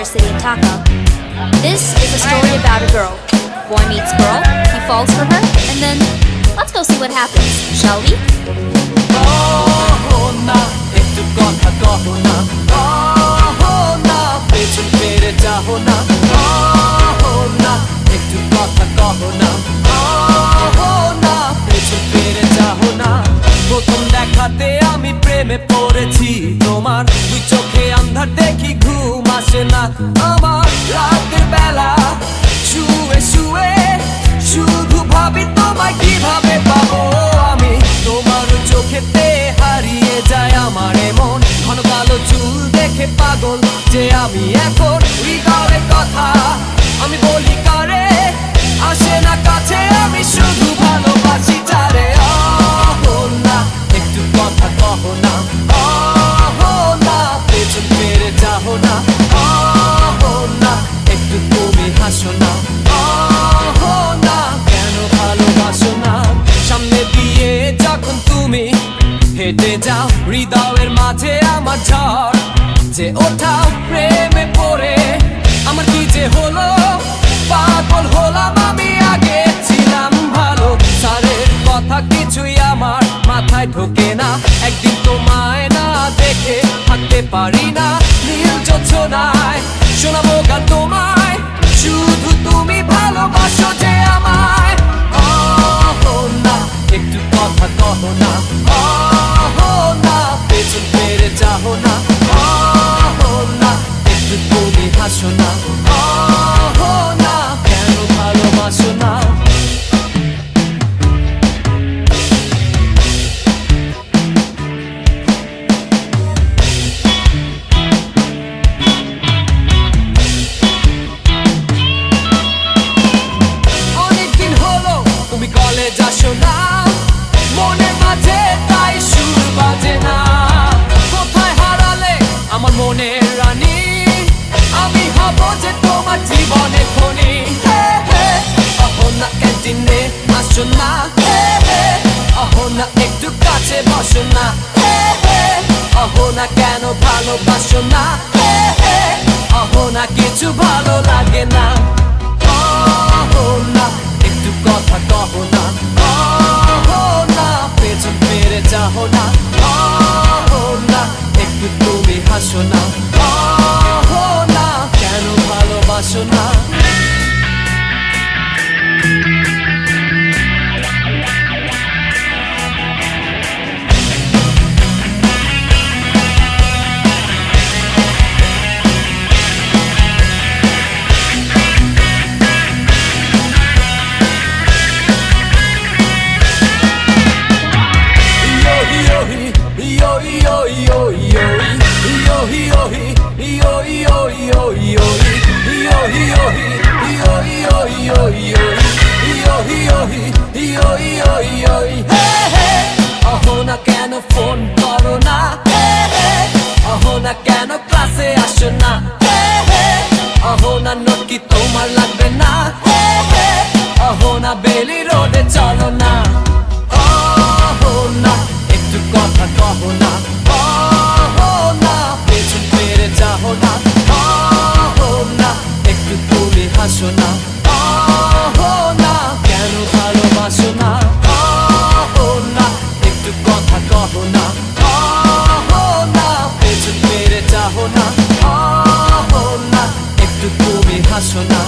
University in Dhaka. This is a story about a girl. Boy meets girl, he falls for her, and then let's go see what happens, shall we? প্রথম দেখাতে আমি প্রেমে পড়েছি তোমার, দুই চোখে আন্ধার দেখি ঘুম আসে না আমার। রাতের বেলা শুয়ে শুয়ে শুধু ভাবি তোমায় কিভাবে পাবো আমি। তোমার চোখেতে হারিয়ে যায় আমার মন, ঘন কালো চুল দেখে পাগল যে আমি এখন। হৃদয়ের কথা আমি বলি কারে, আসে না কাছে, আমি শুধু ভালোবাসি যারে। না একটু কথা কহো না, না পেছন ফিরে যাও না, না একটু তুমি হাসো না, না কেন ভালোবাসো না। সামনে দিয়ে যখন তুমি হেঁটে যাও, হৃদয়ের মাঝে আমার ঝড় যে ওঠাও। প্রেমে পড়ে আমার কি যে হলো, পাগল হলাম আমি, আগে ছিলাম ভালো। স্যারের কথা কিছুই আমার মাথায় ঢোকে না, একদিন তোমায় না দেখে থাকতে পারি না। নীল জোছনায় শোনাবো গান তোমায়, শুধু তুমি ভালোবাসো যে আমায়। না একটু কথা কহো না, না পেছন ফিরে যাও না, না একটু তুমি হাসো না, না কেন ভালোবাসো না। কলেজ আসো না, মনের মাঝে তাই সুর বাজে না। কোথায় হারালে আমার মনের রানী, আমি হব যে তোমার জীবনে খনি। অহো না ক্যান্টিনে আসো না, অহো না একটু কাছে বসো না, অহো না কেন ভালোবাসো না, অহো না কিছু ভালো লাগে না। অহো না একটু কথা কহো না, না পেছন ফিরে যাও না, না একটু তুমি হাসো না, না কেন ভালোবাসো না। অহো না কেন ফোন করো না, অহো না কেন ক্লাসে আসো না, অহো না নোট কি তোমার লাগবে না, অহো না বেলি রোডে চলো না। অহো না একটু কথা কহো না, না পেছন ফিরে যাও না, না একটু তুমি হাসো না, না কেন ভালোবাসো না। না একটু কথা কহো না, না পেছন ফিরে যাও না, না একটু তুমি হাসো না।